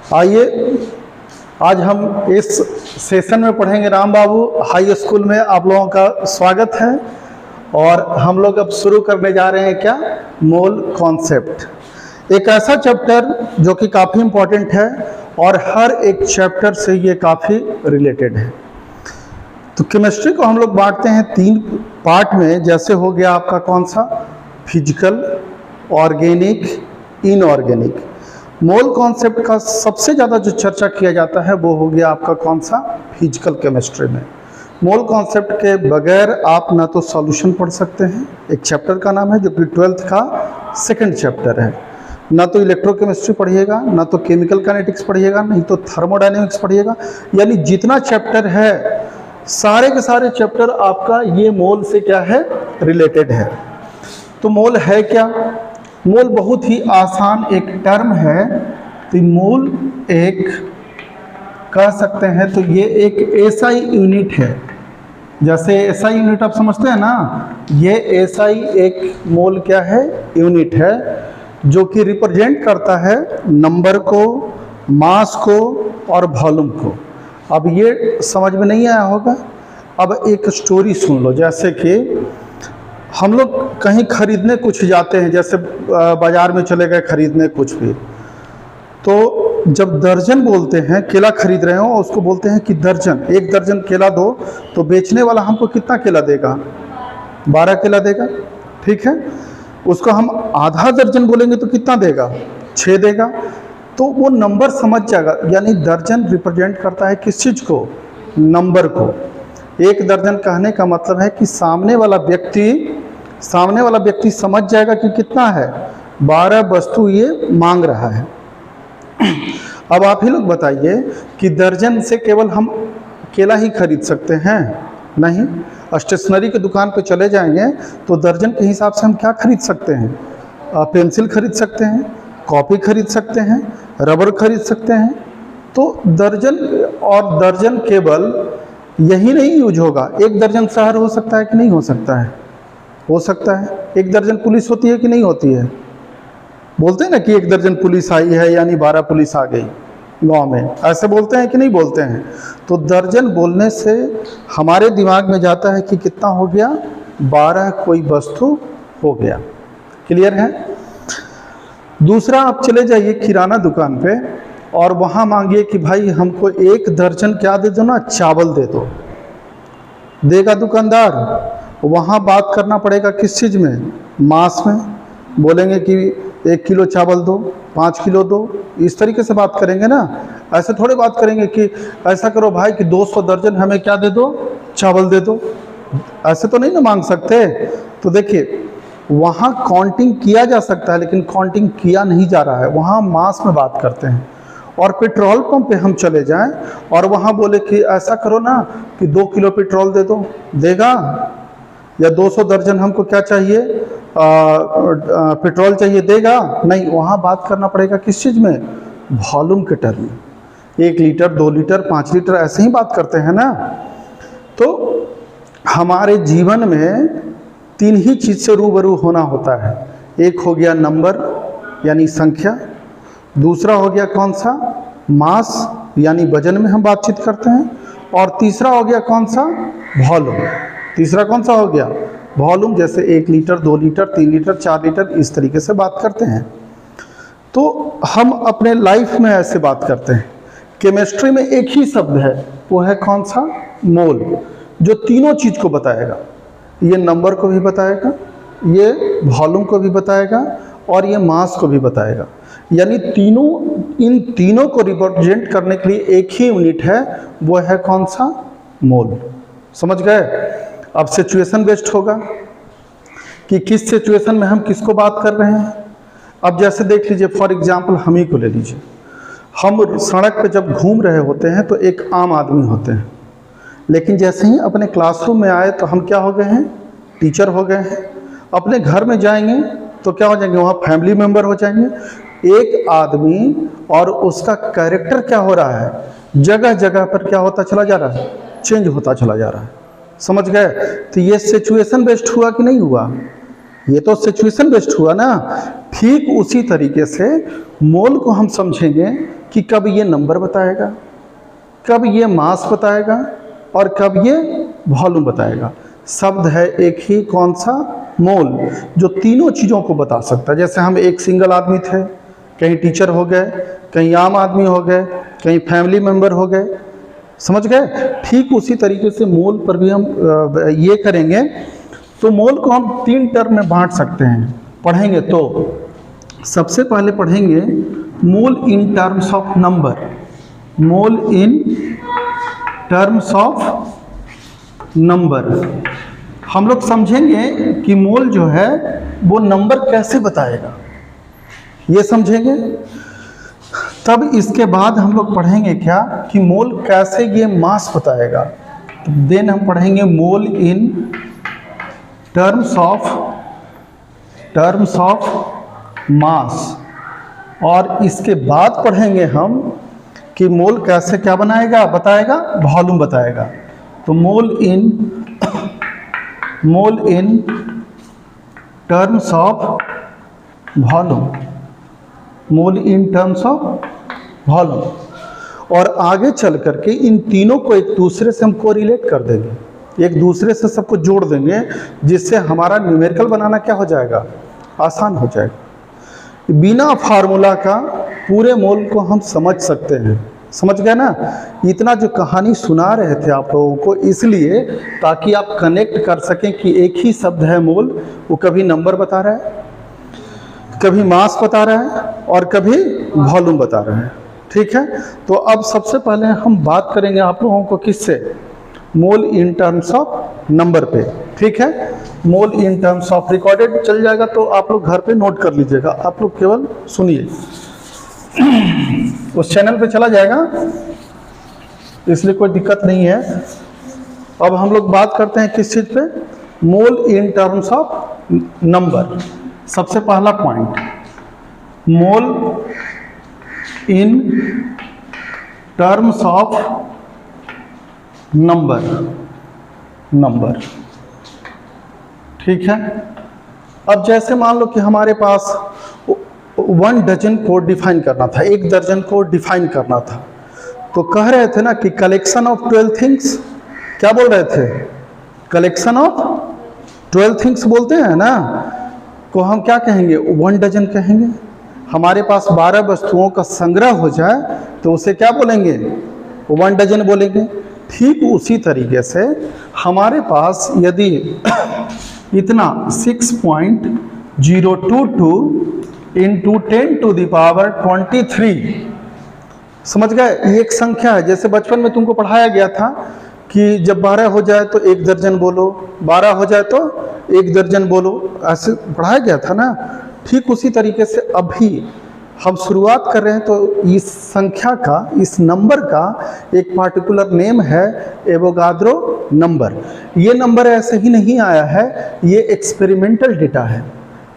आइए आज हम इस सेशन में पढ़ेंगे। राम बाबू हाई स्कूल में आप लोगों का स्वागत है और हम लोग अब शुरू करने जा रहे हैं क्या, मोल कॉन्सेप्ट। एक ऐसा चैप्टर जो कि काफ़ी इम्पोर्टेंट है और हर एक चैप्टर से ये काफ़ी रिलेटेड है। तो केमिस्ट्री को हम लोग बांटते हैं 3 पार्ट में। जैसे हो गया आपका कौन सा, physical, organic, inorganic. Mole concept का सबसे ज़्यादा जो चर्चा किया जाता है वो हो गया आपका कौन सा, फिजिकल केमिस्ट्री में। मोल कॉन्सेप्ट के बगैर आप ना तो सॉल्यूशन पढ़ सकते हैं, एक चैप्टर का नाम है जो कि 12th का 2nd चैप्टर है, ना तो इलेक्ट्रोकेमिस्ट्री पढ़िएगा, ना तो केमिकल काइनेटिक्स पढ़िएगा, नहीं तो थर्मोडायनेमिक्स पढ़िएगा। यानी जितना चैप्टर है सारे के सारे चैप्टर आपका ये मोल से क्या है, रिलेटेड है। तो मोल है क्या? मोल बहुत ही आसान एक टर्म है। तो मोल एक कह सकते हैं तो ये एक एसआई यूनिट है। जैसे एसआई यूनिट आप समझते हैं ना, ये एसआई एक मोल क्या है, यूनिट है जो कि रिप्रेजेंट करता है नंबर को, मास को और वॉल्यूम को। अब ये समझ में नहीं आया होगा। अब एक स्टोरी सुन लो। जैसे कि हम लोग कहीं खरीदने कुछ जाते हैं, जैसे बाज़ार में चले गए खरीदने कुछ भी, तो जब दर्जन बोलते हैं, केला खरीद रहे हो और उसको बोलते हैं कि दर्जन, 1 दर्जन केला दो, तो बेचने वाला हमको कितना केला देगा, 12 केला देगा, ठीक है। उसको हम आधा दर्जन बोलेंगे तो कितना देगा, 6 देगा। तो वो नंबर समझ जाएगा। यानी दर्जन रिप्रेजेंट करता है किस चीज़ को, नंबर को। 1 दर्जन कहने का मतलब है कि सामने वाला व्यक्ति समझ जाएगा कि कितना है, 12 वस्तु ये मांग रहा है। अब आप ही लोग बताइए कि दर्जन से केवल हम केला ही खरीद सकते हैं? नहीं। स्टेशनरी की दुकान पे चले जाएंगे तो दर्जन के हिसाब से हम क्या खरीद सकते हैं, पेंसिल खरीद सकते हैं, कॉपी खरीद सकते हैं, रबर खरीद सकते हैं। तो दर्जन और दर्जन केवल यही नहीं यूज होगा। 1 दर्जन शहर हो सकता है कि नहीं हो सकता है? हो सकता है। 1 दर्जन पुलिस होती है कि नहीं होती है? बोलते हैं ना कि 1 दर्जन पुलिस आई है, यानी 12 पुलिस आ गई गांव में, ऐसे बोलते हैं कि नहीं बोलते हैं? तो दर्जन बोलने से हमारे दिमाग में जाता है कि कितना हो गया, 12 कोई वस्तु हो गया। क्लियर है? दूसरा, आप चले जाइए किराना दुकान पे और वहाँ मांगिए कि भाई हमको 1 दर्जन क्या दे दो ना, चावल दे दो। देगा दुकानदार? वहाँ बात करना पड़ेगा किस चीज़ में, मास में। बोलेंगे कि 1 किलो चावल दो, 5 किलो दो, इस तरीके से बात करेंगे ना। ऐसे थोड़े बात करेंगे कि ऐसा करो भाई कि 200 दर्जन हमें क्या दे दो, चावल दे दो। ऐसे तो नहीं ना मांग सकते। तो देखिए, वहाँ काउंटिंग किया जा सकता है लेकिन काउंटिंग किया नहीं जा रहा है, वहाँ मास में बात करते हैं। और पेट्रोल पंप पे हम चले जाएं और वहाँ बोले कि ऐसा करो ना कि 2 किलो पेट्रोल दे दो, देगा? या 200 दर्जन हमको क्या चाहिए, पेट्रोल चाहिए, देगा? नहीं। वहाँ बात करना पड़ेगा किस चीज़ में, वॉल्यूम के टर्म में। 1 लीटर, 2 लीटर, 5 लीटर, ऐसे ही बात करते हैं ना। तो हमारे जीवन में 3 ही चीज़ से रूबरू होना होता है। एक हो गया नंबर यानी संख्या, दूसरा हो गया कौन सा, मास यानी वजन में हम बातचीत करते हैं, और तीसरा हो गया कौन सा, वॉल्यूम। तीसरा कौन सा हो गया, वॉल्यूम। जैसे 1 लीटर, 2 लीटर, 3 लीटर, 4 लीटर, इस तरीके से बात करते हैं। तो हम अपने लाइफ में ऐसे बात करते हैं। केमिस्ट्री में एक ही शब्द है, वो है कौन सा, मोल, जो तीनों चीज़ को बताएगा। ये नंबर को भी बताएगा, ये वॉल्यूम को भी बताएगा और ये मास को भी बताएगा। यानी इन तीनों को रिप्रेजेंट करने के लिए एक ही यूनिट है, वो है कौन सा, मोल। समझ गए? अब सिचुएशन बेस्ड होगा कि किस सिचुएशन में हम किसको बात कर रहे हैं। अब जैसे देख लीजिए, फॉर एग्जांपल हम ही को ले लीजिए। हम सड़क पे जब घूम रहे होते हैं तो एक आम आदमी होते हैं, लेकिन जैसे ही अपने क्लासरूम में आए तो हम क्या हो गए हैं, टीचर हो गए हैं। अपने घर में जाएंगे तो क्या हो जाएंगे, वहाँ फैमिली मेम्बर हो जाएंगे। एक आदमी और उसका कैरेक्टर क्या हो रहा है, जगह जगह पर क्या होता चला जा रहा है, चेंज होता चला जा रहा है। समझ गए? तो ये सिचुएशन बेस्ड हुआ कि नहीं हुआ? ये तो सिचुएशन बेस्ड हुआ ना। ठीक उसी तरीके से मोल को हम समझेंगे कि कब ये नंबर बताएगा, कब ये मास बताएगा और कब ये वॉल्यूम बताएगा। शब्द है एक ही, कौन सा? मोल, जो तीनों चीज़ों को बता सकता है। जैसे हम एक सिंगल आदमी थे, कहीं टीचर हो गए, कहीं आम आदमी हो गए, कहीं फैमिली मेंबर हो गए, समझ गए? ठीक उसी तरीके से मोल पर भी हम ये करेंगे। तो मोल को हम 3 टर्म में बांट सकते हैं पढ़ेंगे तो। सबसे पहले पढ़ेंगे mole in terms of number, mole in terms of number. हम लोग समझेंगे कि मोल जो है वो नंबर कैसे बताएगा, ये समझेंगे। तब इसके बाद हम लोग पढ़ेंगे क्या कि मोल कैसे ये मास बताएगा। देन हम पढ़ेंगे mole in terms of mass, और इसके बाद पढ़ेंगे हम कि मोल कैसे क्या बताएगा, वॉल्यूम बताएगा। तो mole in terms of volume, mole in terms of volume. और आगे चल करके इन तीनों को एक दूसरे से हम कोरिलेट कर देंगे, एक दूसरे से सबको जोड़ देंगे, जिससे हमारा न्यूमेरिकल बनाना क्या हो जाएगा, आसान हो जाएगा। बिना फार्मूला का पूरे मोल को हम समझ सकते हैं, समझ गए ना। इतना जो कहानी सुना रहे थे आप लोगों को, इसलिए ताकि आप कनेक्ट कर सकें कि एक ही शब्द है मोल, वो कभी नंबर बता रहा है, कभी मास बता रहा है और कभी वॉल्यूम बता रहा है। ठीक है, तो अब सबसे पहले हम बात करेंगे आप लोगों को किससे, मोल इन टर्म्स ऑफ नंबर पे। ठीक है, मोल इन टर्म्स ऑफ, रिकॉर्डेड चल जाएगा तो आप लोग घर पे नोट कर लीजिएगा, आप लोग केवल सुनिए, उस चैनल पे चला जाएगा, इसलिए कोई दिक्कत नहीं है। अब हम लोग बात करते हैं किस चीज़ पे, मोल इन टर्म्स ऑफ नंबर। सबसे पहला point, mole in terms of number. ठीक है, अब जैसे मान लो कि हमारे पास 1 डजन को डिफाइन करना था, 1 दर्जन को डिफाइन करना था, तो कह रहे थे ना कि कलेक्शन ऑफ 12 थिंग्स, क्या बोल रहे थे, कलेक्शन ऑफ 12 थिंग्स बोलते हैं ना, तो हम क्या कहेंगे, 1 डजन कहेंगे। हमारे पास 12 वस्तुओं का संग्रह हो जाए तो उसे क्या बोलेंगे, 1 डजन बोलेंगे। ठीक उसी तरीके से हमारे पास यदि इतना 6.022 इंटू 10⁻23, समझ गए, ये एक संख्या है। जैसे बचपन में तुमको पढ़ाया गया था कि जब 12 हो जाए तो 1 दर्जन बोलो, 12 हो जाए तो 1 दर्जन बोलो, ऐसे पढ़ाया गया था ना। ठीक उसी तरीके से अभी हम शुरुआत कर रहे हैं, तो इस संख्या का, इस नंबर का एक पार्टिकुलर नेम है एवोगाद्रो नंबर। ये नंबर ऐसे ही नहीं आया है, ये एक्सपेरिमेंटल डेटा है,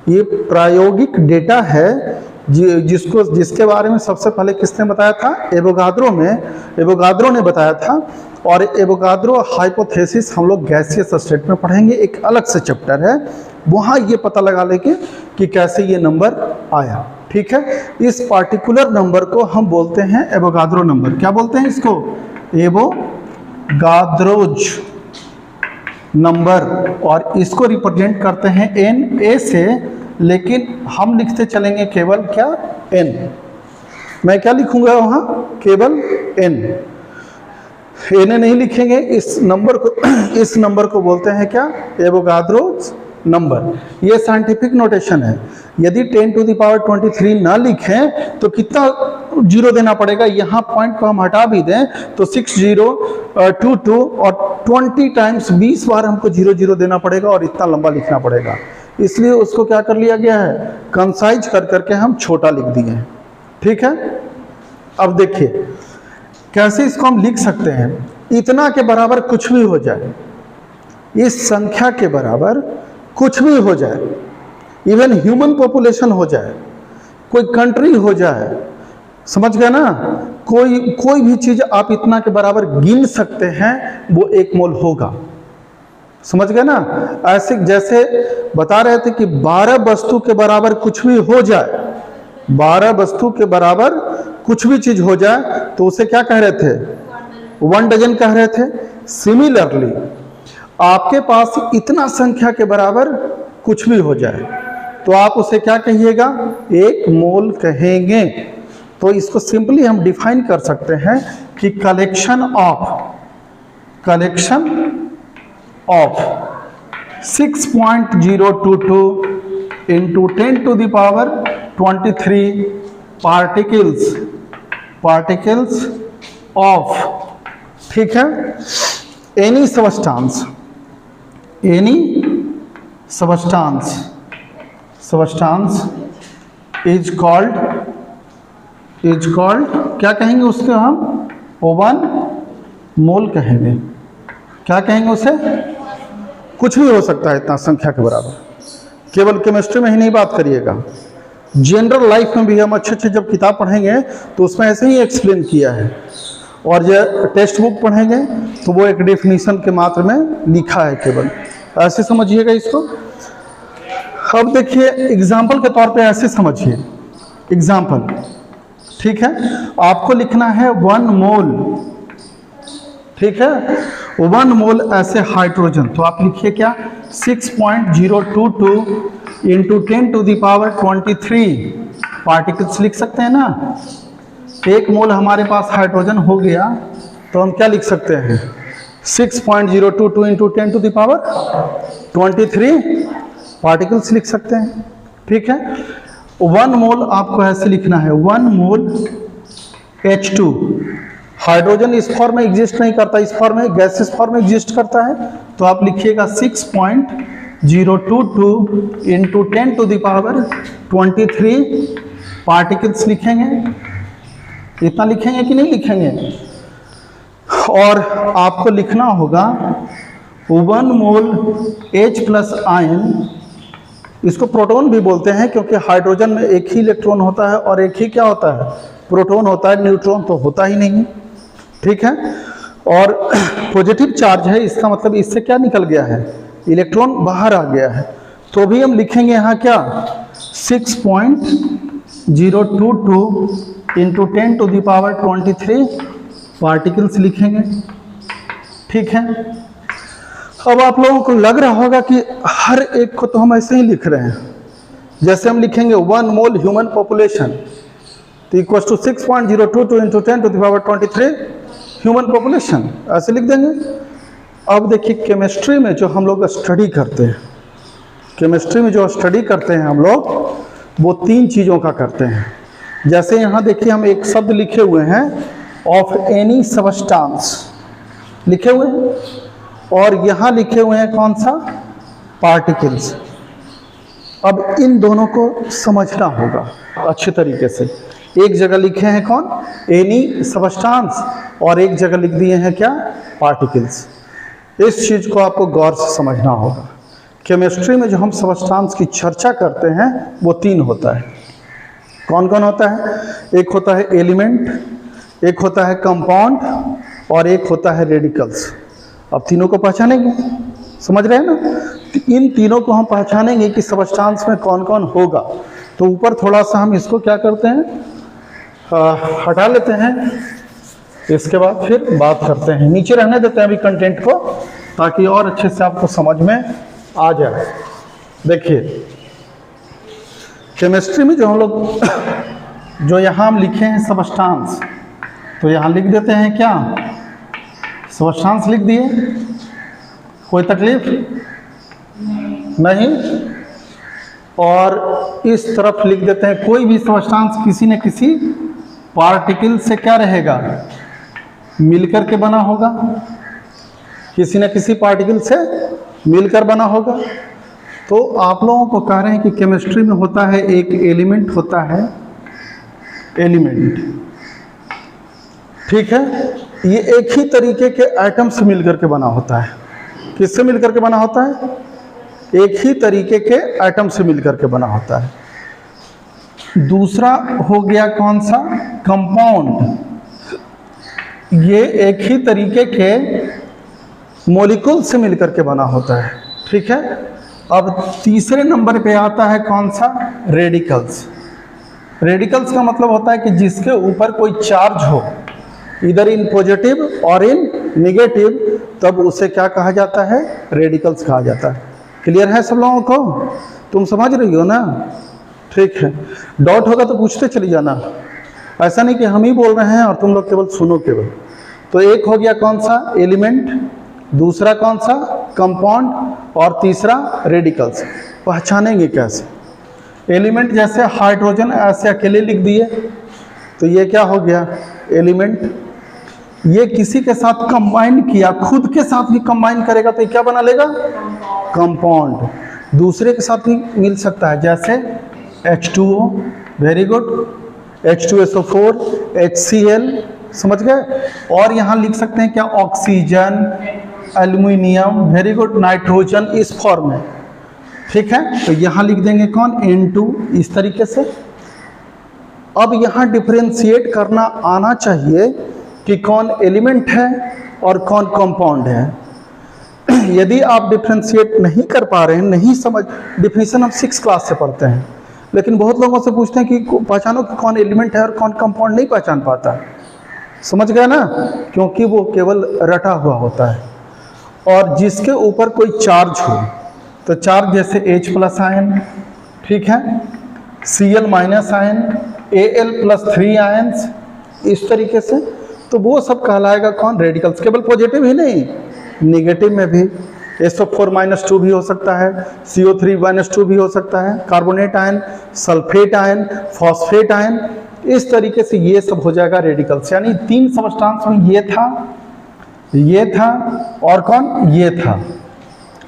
ये प्रायोगिक डेटा है, जिसके बारे में सबसे पहले किसने बताया था, एवोगाद्रो ने बताया था। और एवोगाद्रो हाइपोथेसिस हम लोग गैसियस स्टेट में पढ़ेंगे, एक अलग से चैप्टर है, वहाँ ये पता लगा लेंगे कि कैसे ये नंबर आया। ठीक है, इस पार्टिकुलर नंबर को हम बोलते हैं एवोगाद्रो नंबर। क्या बोलते हैं इसको, एवोगाद्रोज नंबर, और इसको रिप्रेजेंट करते हैं एन, ए से, लेकिन हम लिखते चलेंगे केवल क्या, एन। मैं क्या लिखूंगा वहाँ, केवल एन, एन नहीं लिखेंगे। इस नंबर को बोलते हैं क्या, एवोगाद्रोज नंबर। ये साइंटिफिक नोटेशन है। यदि 10⁻23 ना लिखें तो कितना जीरो देना पड़ेगा, यहाँ पॉइंट को हम हटा भी दें तो 6022 और 20 टाइम्स 20 बार हमको 00 देना पड़ेगा और इतना लंबा लिखना पड़ेगा। इसलिए उसको क्या कर लिया गया है, कंसाइज कर करके हम छोटा लिख दिए हैं। ठीक है, अब देखिए कैसे इसको हम लिख सकते हैं। इतना के बराबर कुछ भी हो जाए, इस संख्या के बराबर कुछ भी हो जाए, इवन ह्यूमन पॉपुलेशन हो जाए, कोई कंट्री हो जाए, समझ गए ना, कोई भी चीज आप इतना के बराबर गिन सकते हैं, वो 1 मोल होगा। समझ गए ना। ऐसे जैसे बता रहे थे कि 12 वस्तु के बराबर कुछ भी हो जाए, 12 वस्तु के बराबर कुछ भी चीज हो जाए तो उसे क्या कह रहे थे, 1 डजन कह रहे थे। सिमिलरली आपके पास इतना संख्या के बराबर कुछ भी हो जाए तो आप उसे क्या कहिएगा, 1 मोल कहेंगे। तो इसको सिंपली हम डिफाइन कर सकते हैं कि collection of 6.022 into 10 to the power 23 particles of, ठीक है, any substance is called क्या कहेंगे उसको हम, 1 मोल कहेंगे। क्या कहेंगे उसे, कुछ भी हो सकता है इतना संख्या के बराबर। केवल केमिस्ट्री में ही नहीं बात करिएगा, जनरल लाइफ में भी हम अच्छे जब किताब पढ़ेंगे तो उसमें ऐसे ही एक्सप्लेन किया है। और जब टेक्स्ट बुक पढ़ेंगे तो वो एक डेफिनेशन के मात्र में लिखा है, केवल ऐसे समझिएगा इसको। अब देखिए एग्जाम्पल के तौर पे ऐसे समझिए, एग्जाम्पल, ठीक है, आपको लिखना है 1 मोल, ठीक है, 1 मोल ऐसे हाइड्रोजन, तो आप लिखिए क्या, 6.022 into 10 to the power 23 particles लिख सकते हैं ना। 1 मोल हमारे पास हाइड्रोजन हो गया तो हम क्या लिख सकते हैं, 6.022 into 10 to the power 23 particles लिख सकते हैं, ठीक है। 1 मोल आपको ऐसे लिखना है, 1 मोल H2, हाइड्रोजन इस फॉर्म में एग्जिस्ट नहीं करता, इस फॉर्म में गैसेस फॉर्म में एग्जिस्ट करता है, तो आप लिखिएगा 6.022 into 10 to the power 23 particles लिखेंगे। इतना लिखेंगे कि नहीं लिखेंगे। और आपको लिखना होगा 1 मोल H प्लस आयन, इसको प्रोटॉन भी बोलते हैं क्योंकि हाइड्रोजन में एक ही इलेक्ट्रॉन होता है और एक ही क्या होता है, प्रोटॉन होता है, न्यूट्रॉन तो होता ही नहीं, ठीक है। और पॉजिटिव चार्ज है, इसका मतलब इससे क्या निकल गया है, इलेक्ट्रॉन बाहर आ गया है, तो भी हम लिखेंगे यहाँ क्या, 6.022 into 10 to the power 23 particles लिखेंगे, ठीक है। अब आप लोगों को लग रहा होगा कि हर एक को तो हम ऐसे ही लिख रहे हैं, जैसे हम लिखेंगे 1 मोल ह्यूमन पॉपुलेशन तो equal to 6.022 into 10 to the power 23 human population, ऐसे लिख देंगे। अब देखिए केमिस्ट्री में जो हम लोग स्टडी करते हैं, केमिस्ट्री में जो स्टडी करते हैं हम लोग, वो 3 चीज़ों का करते हैं। जैसे यहाँ देखिए हम एक शब्द लिखे हुए हैं, ऑफ एनी सबस्टांस लिखे हुए हैं, और यहाँ लिखे हुए हैं कौन सा, पार्टिकल्स। अब इन दोनों को समझना होगा अच्छे तरीके से। एक जगह लिखे हैं कौन, एनी सबस्टांस, और एक जगह लिख दिए हैं क्या, पार्टिकल्स। इस चीज़ को आपको गौर से समझना होगा। केमिस्ट्री में जो हम सबस्टांस की चर्चा करते हैं वो 3 होता है। कौन कौन होता है, एक होता है एलिमेंट, एक होता है कंपाउंड, और एक होता है रेडिकल्स। अब तीनों को पहचानेंगे, समझ रहे हैं ना। तो इन तीनों को हम पहचानेंगे कि सबस्टांस में कौन कौन होगा। तो ऊपर थोड़ा सा हम इसको क्या करते हैं, हटा लेते हैं, इसके बाद फिर बात करते हैं। नीचे रहने देते हैं अभी कंटेंट को, ताकि और अच्छे से आपको समझ में आ जाए। देखिए केमिस्ट्री में जो हम लोग जो यहाँ हम लिखे हैं सबस्टांस, तो यहाँ लिख देते हैं क्या, सबस्टांस लिख दिए, कोई तकलीफ नहीं। और इस तरफ लिख देते हैं कोई भी सबस्टांस किसी न किसी पार्टिकल से क्या रहेगा, मिलकर के बना होगा, किसी न किसी पार्टिकल से मिलकर बना होगा। तो आप लोगों को कह रहे हैं कि केमिस्ट्री में होता है एक एलिमेंट होता है, एलिमेंट, ठीक है। ये एक ही तरीके के एटम से मिलकर के बना होता है। किससे मिलकर के बना होता है, एक ही तरीके के एटम से मिलकर के बना होता है। दूसरा हो गया कौन सा, कंपाउंड। ये एक ही तरीके के मॉलिक्यूल से मिलकर के बना होता है। ठीक है, अब तीसरे नंबर पे आता है कौन सा? रेडिकल्स। रेडिकल्स का मतलब होता है कि जिसके ऊपर कोई चार्ज हो, इधर इन पॉजिटिव और इन निगेटिव, तब उसे क्या कहा जाता है? रेडिकल्स कहा जाता है। क्लियर है सब लोगों को? तुम समझ रही हो ना? ठीक है, डाउट होगा तो पूछते चली जाना, ऐसा नहीं कि हम ही बोल रहे हैं और तुम लोग केवल सुनो केवल। तो एक हो गया कौन सा? एलिमेंट, दूसरा कौन सा? कंपाउंड, और तीसरा रेडिकल्स। पहचानेंगे कैसे? एलिमेंट जैसे हाइड्रोजन ऐसे अकेले लिख दिए तो ये क्या हो गया? एलिमेंट। ये किसी के साथ कंबाइन किया, खुद के साथ भी कंबाइन करेगा तो ये क्या बना लेगा? कंपाउंड। दूसरे के साथ भी मिल सकता है, जैसे H2O, very good, H2SO4, HCl, समझ गए? और यहाँ लिख सकते हैं क्या? Oxygen, aluminium, very good, nitrogen, इस फॉर्म में। ठीक है, तो यहाँ लिख देंगे कौन? N2, इस तरीके से। अब यहाँ डिफरेंशिएट करना आना चाहिए कि कौन एलिमेंट है और कौन कंपाउंड है। यदि आप डिफरेंशिएट नहीं कर पा रहे हैं, नहीं समझ, डिफिनीशन हम 6 क्लास से पढ़ते हैं, लेकिन बहुत लोगों से पूछते हैं कि पहचानो कि कौन एलिमेंट है और कौन कंपाउंड, नहीं पहचान पाता। समझ गए ना? क्योंकि वो केवल रटा हुआ होता है। और जिसके ऊपर कोई चार्ज हो, तो चार्ज जैसे H+ आयन, ठीक है, Cl- आयन, Al+3 आयन्स, इस तरीके से, तो वो सब कहलाएगा कौन? रेडिकल्स। केवल पॉजिटिव ही नहीं, नेगेटिव में भी SO4-2 भी हो सकता है, CO3-2 भी हो सकता है, carbonate ion, sulphate ion, phosphate ion, इस तरीके से ये सब हो जाएगा रेडिकल्स। यानी 3 सबस्टांस में ये था और कौन? ये था।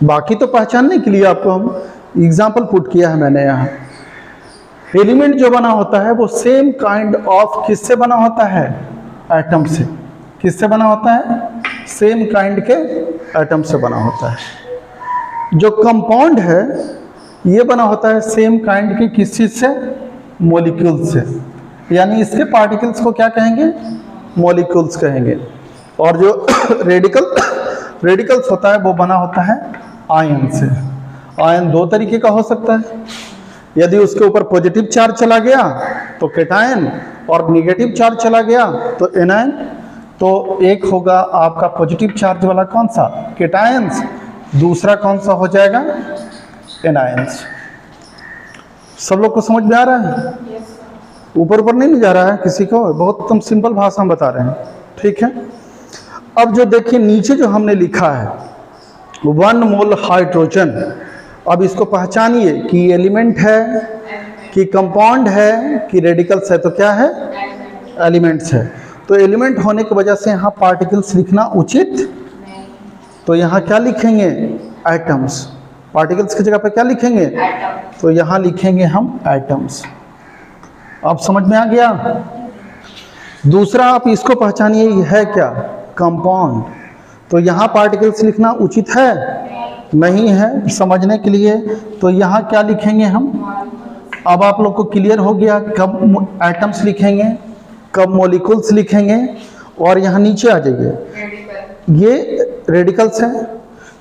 बाकी तो पहचानने के लिए आपको हम एग्जाम्पल पुट किया है मैंने यहाँ। एलिमेंट जो बना होता है वो सेम काइंड ऑफ किससे बना होता है? एटम से। किससे बना होता है? सेम काइंड के एटम से बना होता है। जो कंपाउंड है ये बना होता है सेम काइंड के किस चीज से? मॉलिक्यूल से। यानी इसके पार्टिकल्स को क्या कहेंगे? मॉलिक्यूल्स कहेंगे। और जो रेडिकल्स होता है वो बना होता है आयन से। आयन 2 तरीके का हो सकता है। यदि उसके ऊपर पॉजिटिव चार्ज चला गया तो कैटायन, और नेगेटिव चार्ज चला गया तो एनायन। तो एक होगा आपका पॉजिटिव चार्ज वाला कौन सा? कैटायंस। दूसरा कौन सा हो जाएगा? एनायंस। सब लोग को समझ में आ रहा है? ऊपर ऊपर नहीं जा रहा है किसी को? बहुत एकदम सिंपल भाषा में बता रहे हैं। ठीक है, अब जो देखिए नीचे जो हमने लिखा है 1 मोल हाइड्रोजन, अब इसको पहचानिए कि एलिमेंट है कि कंपाउंड है कि रेडिकल्स है। तो क्या है? एलिमेंट्स है। तो एलिमेंट होने की वजह से यहाँ पार्टिकल्स लिखना उचित, तो यहाँ क्या लिखेंगे? एटम्स। पार्टिकल्स की जगह पे क्या लिखेंगे? तो यहाँ लिखेंगे हम एटम्स। अब समझ में आ गया? दूसरा आप इसको पहचानिए, ये है क्या? कंपाउंड। तो यहाँ पार्टिकल्स लिखना उचित है? नहीं है। समझने के लिए तो यहाँ क्या लिखेंगे हम? अब आप लोग को क्लियर हो गया कब एटम्स लिखेंगे, कब मॉलिक्यूल्स लिखेंगे। और यहाँ नीचे आ जाइए, ये रेडिकल्स हैं,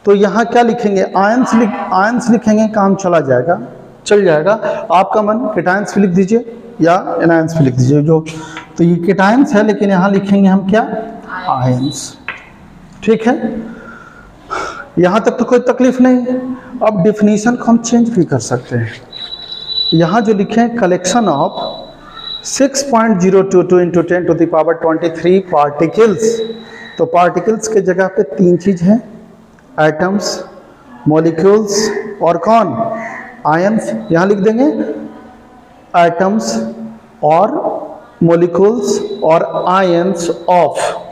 तो यहाँ क्या लिखेंगे? आयंस लिखेंगे, काम चल जाएगा। आपका मन केटायंस भी लिख दीजिए या एनायंस भी लिख दीजिए। जो तो ये केटायंस है, लेकिन यहाँ लिखेंगे हम क्या? आयंस। ठीक है, यहाँ तक तो कोई तकलीफ नहीं। अब डिफिनीशन को हम चेंज भी कर सकते हैं। यहाँ जो लिखे हैं कलेक्शन ऑफ 6.022 × 10⁻23 पार्टिकल्स, तो पार्टिकल्स के जगह पे 3 चीज हैं, एटम्स, मॉलिक्यूल्स और कौन? आयंस। यहाँ लिख देंगे एटम्स और मॉलिक्यूल्स और आयंस ऑफ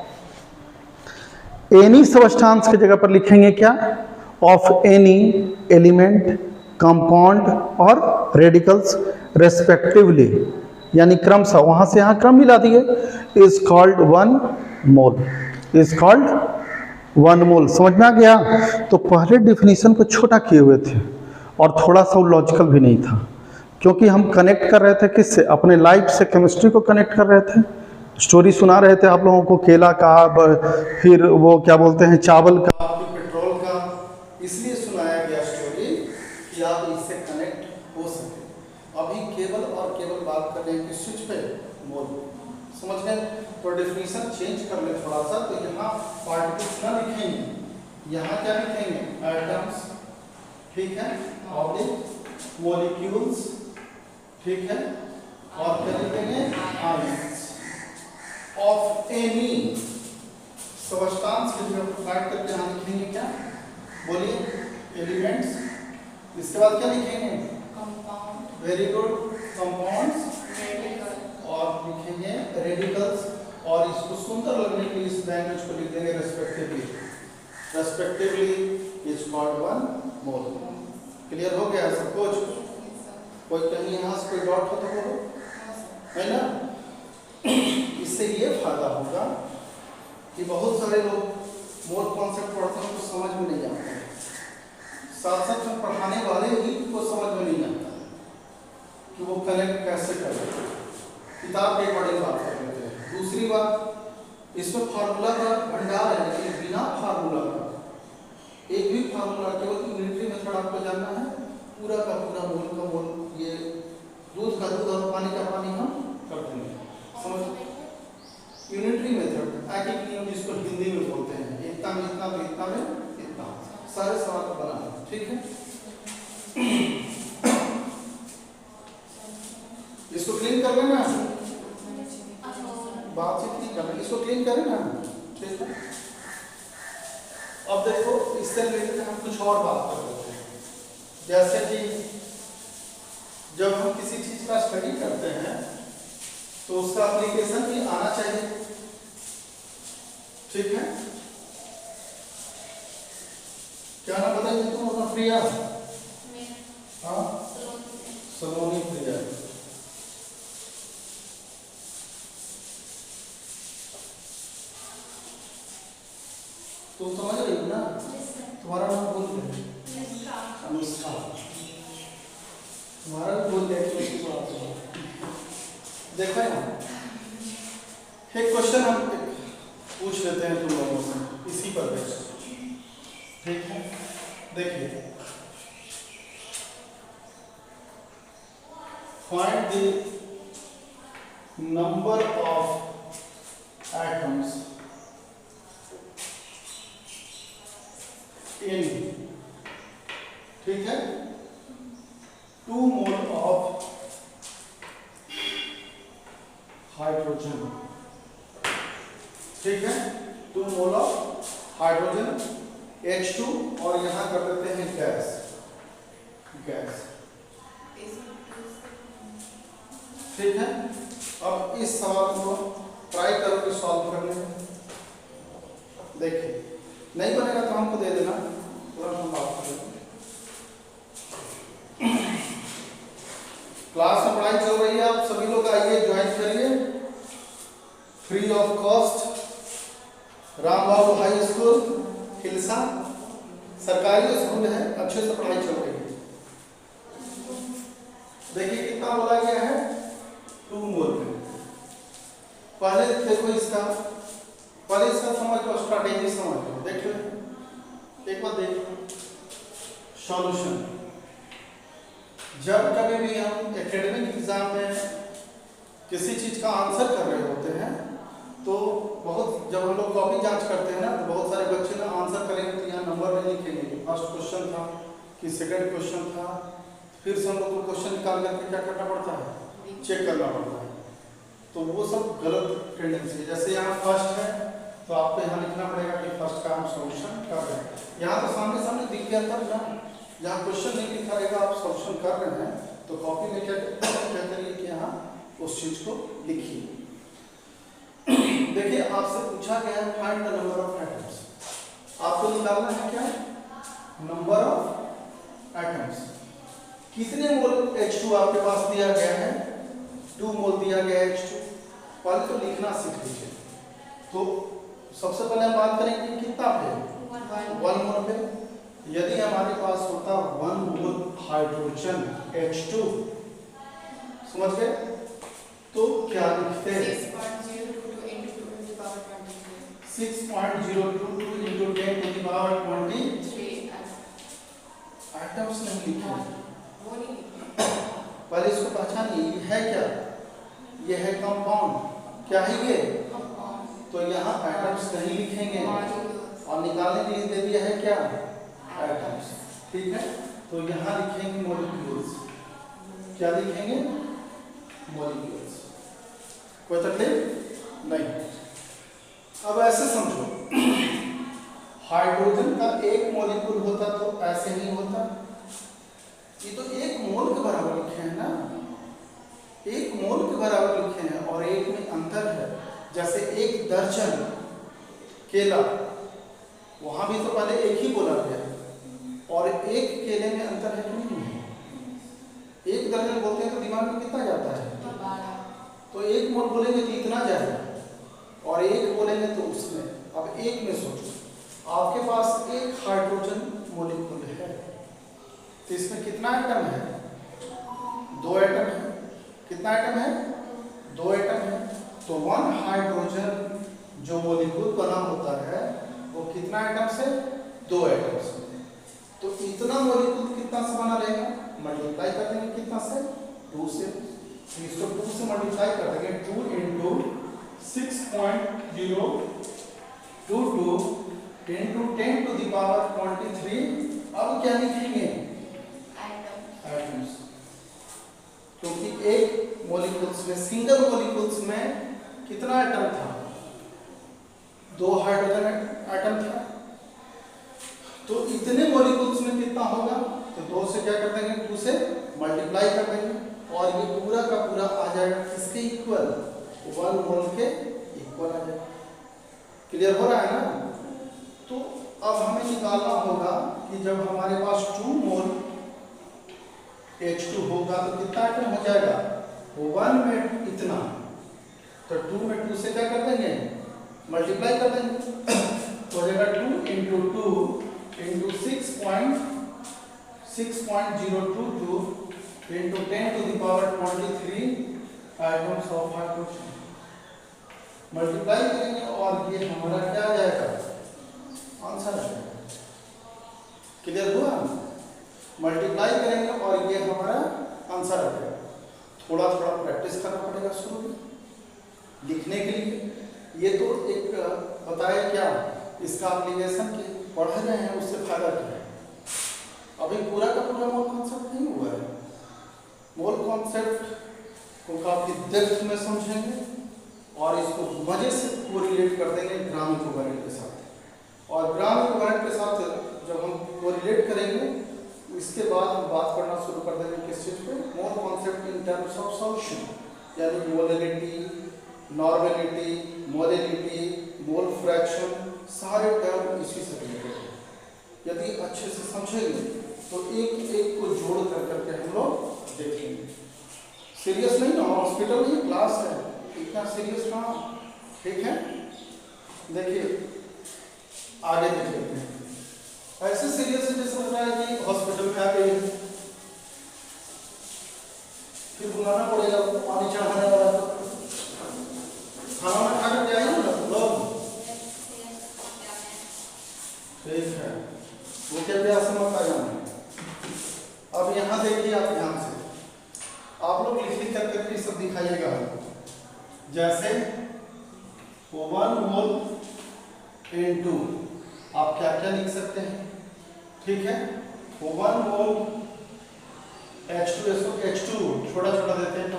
एनी सबस्टांस की जगह पर लिखेंगे क्या? ऑफ एनी एलिमेंट, कंपाउंड और रेडिकल्स रेस्पेक्टिवली, यानी क्रमशः, वहां से यहाँ क्रम मिला दिए। Is called 1 mole. Is called 1 मोल। समझ में आ गया? तो पहले डिफिनीशन को छोटा किए हुए थे और थोड़ा सा लॉजिकल भी नहीं था, क्योंकि हम कनेक्ट कर रहे थे किससे? अपने लाइफ से केमिस्ट्री को कनेक्ट कर रहे थे। स्टोरी सुना रहे थे आप लोगों को, केला का, फिर वो क्या बोलते हैं, चावल का, मोल। समझ गए? तो डेफिनेशन चेंज कर ले थोड़ा सा, तो यहाँ पार्टिकल्स ना लिखेंगे, यहाँ क्या लिखेंगे? एटम्स, ठीक है, ऑब्लिक मॉलिक्यूल्स, ठीक है, और क्या लिखेंगे? आयंस ऑफ एनी सब्सटेंस के जो प्रोवाइड करके यहाँ लिखेंगे क्या? बोलिए, एलिमेंट्स। इसके बाद क्या लिखेंगे? कंपाउंड, वेरी गुड, कंपाउंड्स, और लिखेंगे रेडिकल्स, और इसको सुंदर लगने के लिए इस लैंग्वेज को लिख देंगे respectively. Respectively is called one mole. Clear हो गया सब कुछ? कोई कहीं यहाँ से कोई डाउट हो तो बोलो, है ना? इससे ये फायदा होगा कि बहुत सारे लोग मोल कॉन्सेप्ट पढ़ते हैं तो समझ में नहीं आता है, साथ साथ में पढ़ाने वाले ही को समझ में नहीं आता कि वो कनेक्ट कैसे करें। किताब के अकॉर्डिंग बात कर लेते हैं। दूसरी बात, इसमें फार्मूला का भंडार है, लेकिन बिना फार्मूला का एक भी फार्मूला, केवल यूनिटरी मेथड आपको जानना है, पूरा का पूरा मोल का मोल, ये दूध का दूध और पानी का पानी हम कर देंगे। समझ? यूनिटरी मेथड, एक एक नियम जिसको हिंदी में बोलते हैं, इतना में इतना तो इतना में इतना, सारे सवाल को बनाना, ठीक है? इसको क्लीन कर लेना, बातचीत नहीं करना, इसको क्लीन करें ना, ठीक है? अब देखो, इससे रिलेटेड हम कुछ और बात कर लेते हैं। जैसे कि जब हम किसी चीज का स्टडी करते हैं तो उसका एप्लीकेशन भी आना चाहिए, ठीक है? क्या नाम बताइए तुम अपना? प्रिया? हाँ, सलोनी प्रिया। तुम समझ रही हो ना? तुम्हारा नाम बोल दे। अनुष्का। तुम्हारा भी बोल दे। देखो ना, एक क्वेश्चन हम पूछ लेते हैं तुम लोगों से इसी पर बेस्ड, ठीक है? देखिए, find the number of atoms in, ठीक है, 2 मोल ऑफ हाइड्रोजन, ठीक है, 2 मोल ऑफ हाइड्रोजन H2, और यहां कर देते हैं गैस, गैस, ठीक है? अब इस सवाल को ट्राई करोगे सॉल्व करने में। देखिए, नहीं बनेगा तो हमको दे देना, तुरंत हम बात करेंगे। क्लास में पढ़ाई चल रही है, आप सभी लोग आइए, ज्वाइन करिए, free of cost. Ram Babu high school Hilsa सरकारी स्कूल है, अच्छे से पढ़ाई चल रही है। देखिए कितना बोला गया है? 2 मोल पे। पहले देखो इसका, पहले इसका समझ लो, स्ट्रैटेजी समझ लो, देख लो एक बार, देख लो सॉल्यूशन। जब कभी भी हम एकेडमिक एग्जाम में किसी चीज का आंसर कर रहे होते हैं तो बहुत, जब हम लोग कॉपी जांच करते हैं ना, तो बहुत सारे बच्चे ना आंसर करेंगे तो यहाँ नंबर नहीं लिखेंगे, फर्स्ट क्वेश्चन था कि सेकंड क्वेश्चन था, फिर से हम लोग को क्वेश्चन निकाल करके क्या करना पड़ता है? चेक करना पड़ता है। तो वो सब गलत टेंडेंसी है। जैसे यहाँ फर्स्ट है तो आपको यहाँ लिखना पड़ेगा कि फर्स्ट का हम सॉल्यूशन कर रहे हैं। यहाँ तो सामने सामने दिख गया तब ना, जहाँ क्वेश्चन नहीं लिखा रहेगा आप सॉल्यूशन कर रहे हैं, तो कॉपी में क्या करिए कि यहाँ उस चीज को लिखिए। देखिए, आपसे पूछा गया है find the number of atoms, आपको निकालना है क्या? Number of atoms. कितने मोल H2 आपके पास दिया गया है? 2 मोल दिया गया है H2। पहले तो लिखना सीख लीजिए। तो सबसे पहले हम बात करेंगे कितना पे? 1 मोल पे। यदि हमारे पास होता 1 मोल हाइड्रोजन H2, समझ गए, तो क्या लिखते हैं? 6.022 into 10 to the power 23 atoms नहीं लिखे। पहले इसको पहचानिए, ये है क्या? ये है कंपाउंड, क्या है ये? तो यहाँ एटम्स नहीं लिखेंगे और निकालने के लिए दे दिया है क्या? एटम्स। ठीक है, तो यहाँ लिखेंगे मॉलिक्यूल्स। क्या लिखेंगे? मॉलिक्यूल्स। कोई तकलीफ नहीं। अब ऐसे समझो, हाइड्रोजन का एक मॉलिक्यूल होता तो ऐसे ही होता। ये तो एक मोल के बराबर लिखे हैं ना, एक मोल के बराबर लिखे हैं और एक में अंतर है। जैसे एक दर्जन केला, वहां भी तो पहले एक ही बोला गया और एक केले में अंतर है कि नहीं है? एक दर्जन बोलते हैं तो दिमाग में कितना जाता है? तो एक मोल बोलेंगे तो इतना जाएगा और एक बोलेंगे तो उसमें। अब एक में सोचो, आपके पास एक हाइड्रोजन मॉलिक्यूल है तो इसमें कितना एटम है? 2 एटम है। कितना एटम है? 2 एटम है। तो 1 हाइड्रोजन जो मॉलिक्यूल बना होता है वो कितना एटम से? 2 एटम से। तो इतना मॉलिक्यूल कितना से बना रहेगा? मल्टीप्लाई कर देंगे कितना से? 2 से। इसको 2 से मल्टीप्लाई कर देंगे, 2 into 6.022 into 10 to the power 23। अब क्या लिखेंगे? एटम्स। क्योंकि एक मॉलिक्यूल्स में, सिंगल मॉलिक्यूल्स में कितना एटम था? 2 हाइड्रोजन एटम था। तो इतने मॉलिक्यूल्स में कितना होगा? तो 2 से क्या कर देंगे? 2 से मल्टीप्लाई कर देंगे और ये पूरा का पूरा आ जाएगा किसके इक्वल? 1 मोल के इक्वल आ जाएगा। क्लियर हो रहा है ना? तो अब हमें निकालना होगा कि जब हमारे पास 2 मोल H2 होगा तो कितना एटम हो जाएगा? 1 में इतना, तो 2 में 2 से क्या कर देंगे? मल्टीप्लाई कर देंगे। तो हो जाएगा 2 into 2 into 6.022 into 10 to the power 23 atoms of hydrogen. Multiply करेंगे और ये हमारा क्या आ जाएगा? आंसर आ जाएगा। क्लियर हुआ? मल्टीप्लाई करेंगे और ये हमारा आंसर आ जाएगा। थोड़ा थोड़ा प्रैक्टिस करना पड़ेगा शुरू में लिखने के लिए। ये तो एक बताया क्या, इसका एप्लीकेशन के पढ़ रहे हैं उससे फायदा क्या है? अभी पूरा का पूरा मोल कॉन्सेप्ट नहीं हुआ है। मोल कॉन्सेप्ट को काफी डेप्थ में समझेंगे और इसको मजे से कोरिलेट कर देंगे ग्राम इक्विवेलेंट के साथ। और ग्राम इक्विवेलेंट के साथ जब हम कोरिलेट करेंगे इसके बाद हम बात करना शुरू कर देंगे किस चीज पे? Mole concept in terms of solution, यानी molality, normality, molality, mole fraction, सारे टर्म इसी से रिलेटेड है। यदि अच्छे से समझेंगे तो एक एक को जोड़ कर करके हम लोग देखेंगे। सीरियस नहीं ना, हॉस्पिटल नहीं क्लास है, इतना सीरियस कहाँ? ठीक है, देखिए आगे देख लेते हैं। ऐसे सीरियस जैसे लग रहा है कि हॉस्पिटल में आके फिर बुलाना पड़ेगा पानी चढ़ाने वाला, खाना खा कर के आएंगे ना लोग। ठीक है, वो क्या प्यास मत आ जाना। अब यहाँ देखिए आप ध्यान से, आप लोग लिख लिख करके सब दिखाइएगा। जैसे 1 मोल N2 आप क्या क्या लिख सकते हैं? ठीक है, 1 मोल H2 छोटा छोटा देते हैं तो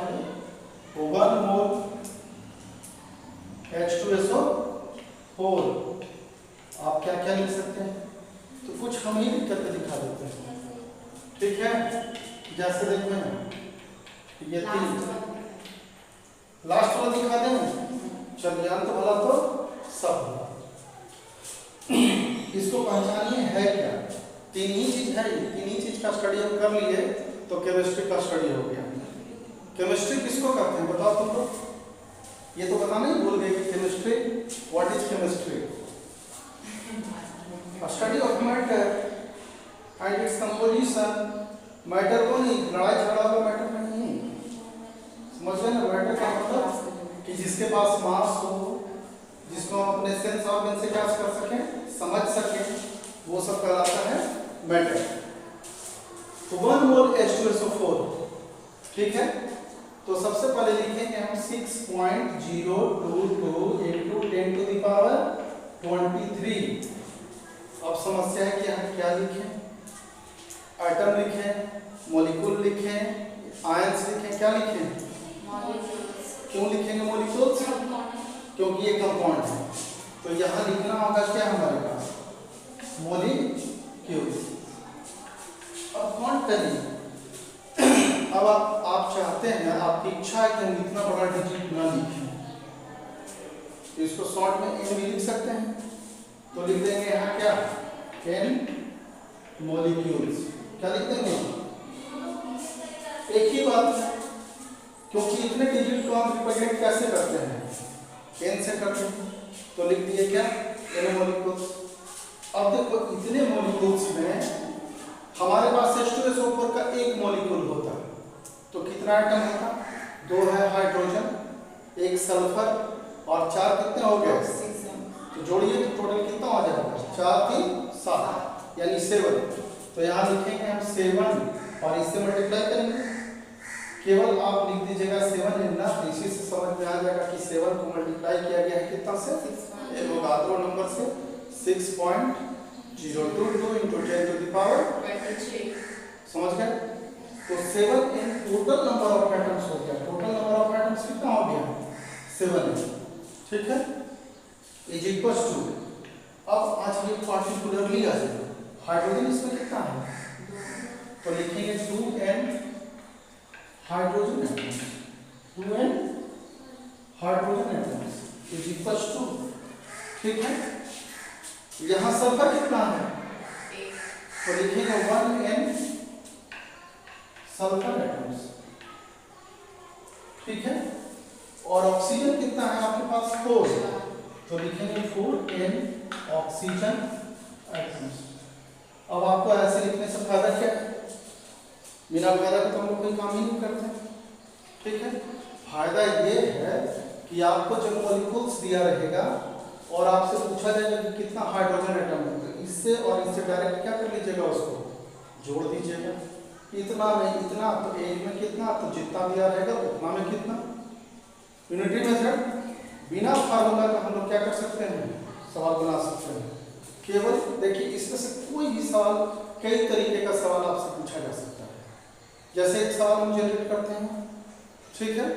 1 मोल H2SO4 आप क्या क्या लिख सकते हैं? तो कुछ हम ही लिख करके दिखा देते हैं। ठीक है, जैसे देखो ना ये 3 लास्ट वाला दिखा दें। चलिए अंत वाला तो सब वाला इसको पहचानिए है क्या? 3 ही चीज है, 3 ही चीज का स्टडी हम कर लिए तो केमिस्ट्री का स्टडी हो गया। केमिस्ट्री किसको कहते हैं बताओ तुम लोग? ये तो बताना ही भूल गए कि chemistry, what is chemistry? Study of matter and its composition. Matter को नहीं, लड़ाई झगड़ा का मैटर नहीं, समझ रहे ना? मैटर का मतलब कि जिसके पास मास हो, जिसको हम अपने सेंस ऑर्गन से क्या कर सकें, समझ सकें, वो सब कहलाता है मैटर। तो 1 मोल H2SO4, ठीक है। तो सबसे पहले लिखेंगे हम 6.022 into 10 to the power 23। अब समस्या है कि हम क्या लिखें, एटम लिखें, मॉलिक्यूल लिखें, आयंस लिखें, क्या लिखें? क्यों लिखेंगे मॉलिक्यूल्स? क्योंकि ये कंपाउंड है। तो यहाँ लिखना होगा क्या हमारे पास? मॉलिक्यूल्स। अब कौन करिए, अब आप चाहते हैं, आपकी इच्छा है कि हम इतना बड़ा डिजिट ना लिखें, तो इसको शॉर्ट में एन भी लिख सकते हैं। तो लिख देंगे यहाँ क्या? N molecules. क्या लिख देंगे? एक ही बात है, क्योंकि इतने डिजिट को हम रिप्रेजेंट कैसे करते हैं? एन से करते हैं। तो लिख दिए क्या? N molecules. अब देखो इतने मॉलिक्यूल्स में हमारे पास H2SO4 का एक मॉलिक्यूल होता है, तो कितना एटम होता? 2 है हाइड्रोजन, 1 सल्फर और 4 कितने हो गए? तो जोड़िए तो टोटल कितना हो जाएगा? 4 3 7 यानी 7। तो यहाँ लिखेंगे हम 7 और इससे मल्टीप्लाई करेंगे। केवल आप लिख दीजिएगा 7 ना, तो इसी से समझ में आ जाएगा कि 7 को मल्टीप्लाई किया गया है कितना से? ये होगा 2 नंबर से 6.022 into 10 to the power 23। समझ गए? तो 7 in total number of atoms हो गया। टोटल नंबर ऑफ एटम्स कितना हो गया? 7 है। ठीक है, इज इक्वल्स टू, अब आज ये पार्टिकुलरली आ जाएगा हाइड्रोजन इसमें कितना है? तो लिखेंगे 2n hydrogen atoms, 2n hydrogen atoms is equals to, ठीक है। यहाँ सल्फर कितना है? तो लिखेंगे 1n सल्फर एटम्स, ठीक है। और ऑक्सीजन कितना है आपके पास? 4, तो लिखेंगे 4n ऑक्सीजन एटम्स। अब आपको ऐसे लिखने से फायदा क्या है? बिना फायदा के तो हम लोग कोई काम ही नहीं करते, ठीक है। फायदा ये है कि आपको जब मॉलिक्यूल्स दिया रहेगा और आपसे पूछा जाएगा कि कितना हाइड्रोजन एटम है, तो इससे और इससे डायरेक्ट क्या कर लीजिएगा? उसको जोड़ दीजिएगा। इतना में इतना, तो एक में कितना, तो जितना दिया रहेगा उतना में कितना। यूनिटरी मेथड, बिना फार्मूला का हम लोग क्या कर सकते हैं? सवाल बना सकते हैं। केवल देखिए इसमें से कोई भी सवाल, कई तरीके का सवाल आपसे पूछा जा सकता है। जैसे एक सवाल हम जनरेट करते हैं, ठीक है।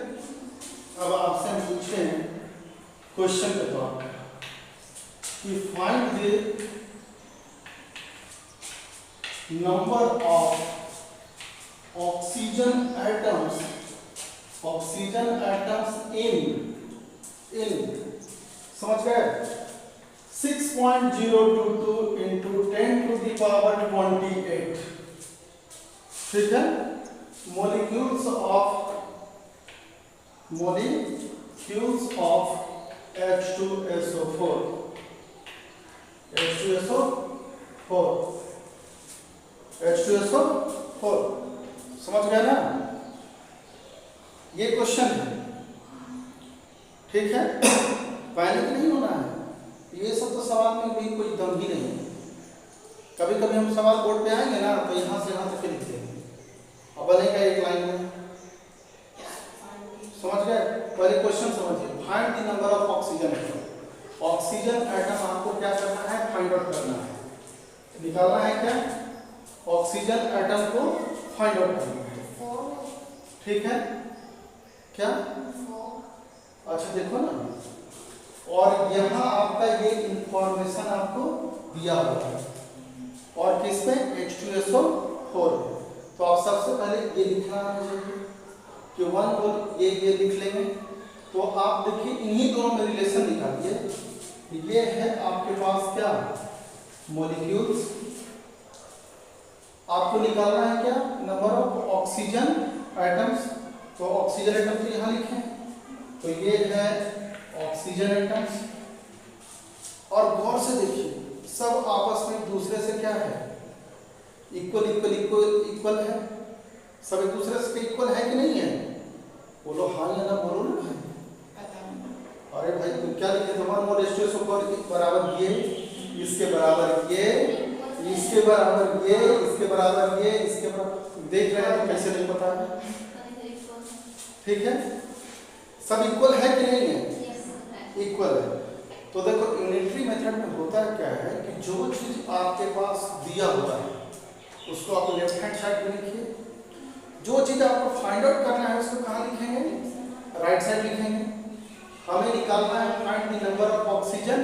अब आपसे हम पूछे क्वेश्चन के तौर पर कि find the number of oxygen atoms in समझ गए? 6.022 into 10 to the power 28, ठीक है। molecules of H2SO4 समझ गया ना? ये क्वेश्चन है, ठीक है। पैनिक नहीं होना है, ये सब तो सवाल में भी कोई दम ही नहीं है। कभी कभी हम सवाल बोर्ड पे आएंगे ना, तो यहाँ से यहाँ तक लिखते हैं और बनेगा एक लाइन में, समझ गए? पहले क्वेश्चन समझिए, find the number of oxygen atom. Oxygen atom आपको क्या करना है? फाइंड आउट करना है, निकालना है क्या? ऑक्सीजन एटम को फाइंड आउट करना है, ठीक है। क्या? अच्छा देखो ना, और यहाँ आपका ये इंफॉर्मेशन आपको दिया हुआ है और किस पे? H2SO4। तो आप सबसे पहले ये लिखना चाहिए कि 1 और ये लिख लेंगे। तो आप देखिए इन्हीं दोनों में रिलेशन निकालिए। ये है आपके पास क्या? मॉलिक्यूल्स। आपको निकालना है क्या? Number of oxygen atoms. तो ऑक्सीजन एटम तो यहाँ लिखें, तो ये है ऑक्सीजन एटम्स। और गौर से देखिए सब आपस में एक दूसरे से क्या है? इक्वल है। सब एक दूसरे से इक्वल है कि नहीं है? बोलो हाँ या ना, बोलो ना भाई। अरे भाई तुम क्या लिखे? तुम्हारा मोल H2SO4 बराबर ये, इसके बराबर ये, इसके बराबर ये, इसके बराबर ये, इसके बराबर। देख रहे हैं तो कैसे नहीं पता है? ठीक है, सब इक्वल है कि नहीं है? इक्वल है। तो देखो यूनिटरी मेथड में होता क्या है कि जो चीज आपके पास दिया हुआ है उसको आप लेफ्ट हैंड साइड में लिखिए, जो चीज आपको फाइंड आउट करना है उसको कहाँ लिखेंगे? राइट साइड लिखेंगे। हमें निकालना है find the number of oxygen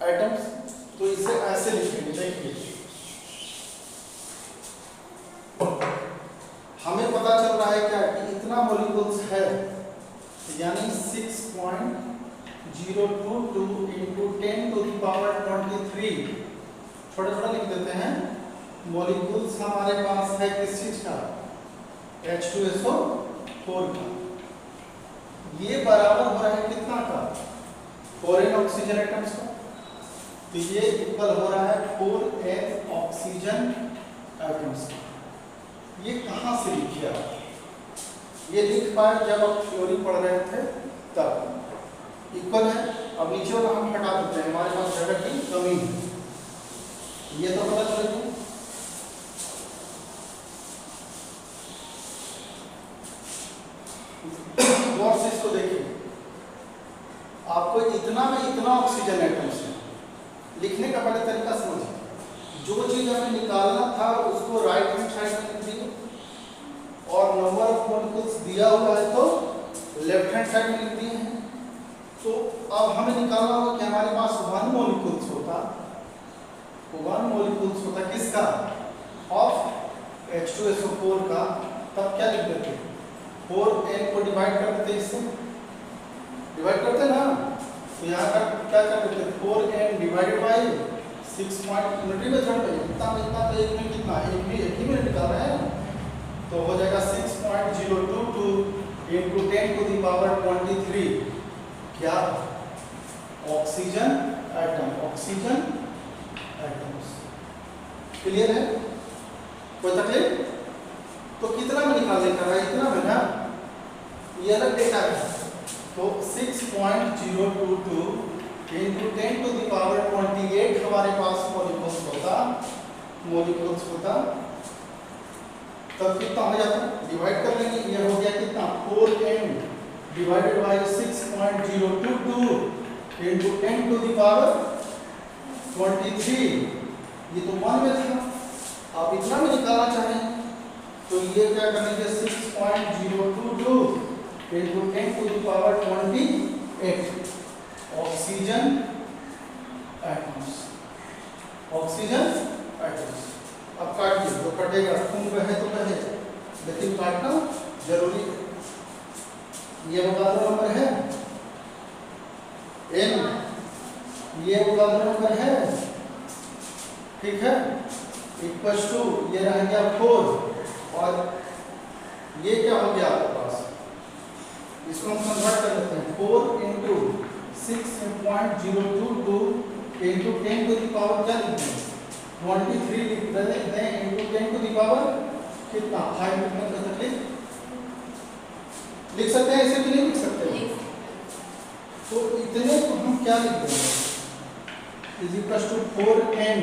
atoms, तो इसे ऐसे लिखेंगे। देखिए हमें पता चल रहा है क्या कि इतना मॉलिक्यूल्स है, यानी 6.022 into 10 to the power 23, छोटा छोटा लिख देते हैं, मॉलिक्यूल्स हमारे पास है किस चीज का? H2SO4 का। ये बराबर हो रहा है कितना का? 4n ऑक्सीजन एटम्स का। तो ये इक्वल हो रहा है 4n ऑक्सीजन एटम्स का। ये कहाँ से लिखिए आप? ये लिख पाए जब आप थ्योरी पढ़ रहे थे तब। इक्वल है। अब नीचे वाला हम हटा देते हैं, हमारे पास जगह की कमी है, ये तो पता चल गया। गौर से इसको देखिए, आपको इतना में इतना ऑक्सीजन एटम्स है, लिखने का पहले तरीका समझिए। जो चीज हमें निकालना था उसको राइट हैंड साइड में लिख दिए, और नंबर ऑफ मॉलिक्यूल्स दिया हुआ है तो लेफ्ट हैंड साइड में लिख दिए हैं। तो अब हमें निकालना होगा कि हमारे पास 1 मॉलिक्यूल्स होता, 1 मॉलिक्यूल्स होता किसका? ऑफ H2SO4 का। तब क्या लिख देते? 4n को डिवाइड कर देते, इससे डिवाइड करते ना, तो यहाँ का क्या कर देते? 4n divided by 6 point unitary method में इतना तो एक में कितना? एक ही में निकाल रहे हैं, तो हो जाएगा 6.022 into 10 to the power 23। क्या? Oxygen atom, oxygen atoms. Clear है? कोई तकलीफ? तो कितना में निकालने का है? इतना में ना, ये अलग डेटा है। तो 6.022 into 10 to the power 28 हमारे पास मॉलिक्यूल्स होता। तब कितना हो जाता? डिवाइड कर लेंगे, ये हो गया कितना? 4n divided by 6.022 into 10 to the power 23। ये तो 1 में था, आप इतना में निकालना चाहें तो ये क्या करेंगे? 6.022 into 10 to the power 28 oxygen atoms, oxygen atoms. अब काटिए, तो कटेगा, खून बहे तो बहे, लेकिन काटना जरूरी है। ये वोगाद्रो नंबर है n, ये वोगाद्रो नंबर है, ठीक है, इक्वल्स टू ये रह गया 4, और ये क्या हो गया आपके पास? इसको हम कन्वर्ट कर देते हैं, 4 into 6.022 into 10 to the power क्या लिखते हैं? 23 लिख देते हैं into 10 to the power कितना? 5 लिखने का तकलीफ लिख सकते हैं, ऐसे भी नहीं लिख सकते। तो इतने को हम क्या लिख देंगे? इज इक्वल टू 4n,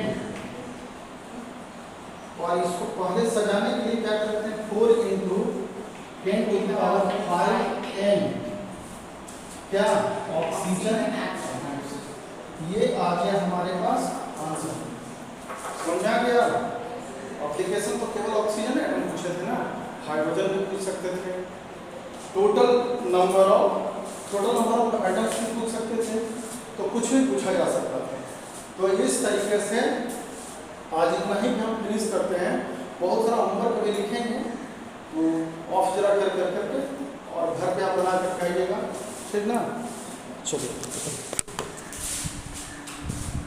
और इसको पहले सजाने के लिए क्या करते हैं? 4 into 10 to the power 5n क्या? ऑक्सीजन। ये आ गया हमारे पास आंसर। समझा गया? एप्लीकेशन तो केवल ऑक्सीजन एटम पूछे थे ना, हाइड्रोजन भी पूछ सकते थे, टोटल नंबर ऑफ एटम्स भी पूछ सकते थे, तो कुछ भी पूछा जा सकता था। तो इस तरीके से आज इतना ही हम फिनिश करते हैं। बहुत सारा होमवर्क भी लिखेंगे, तो ऑफ जरा करके और घर पे आप बना कर खाइएगा, ठीक ना? चलिए।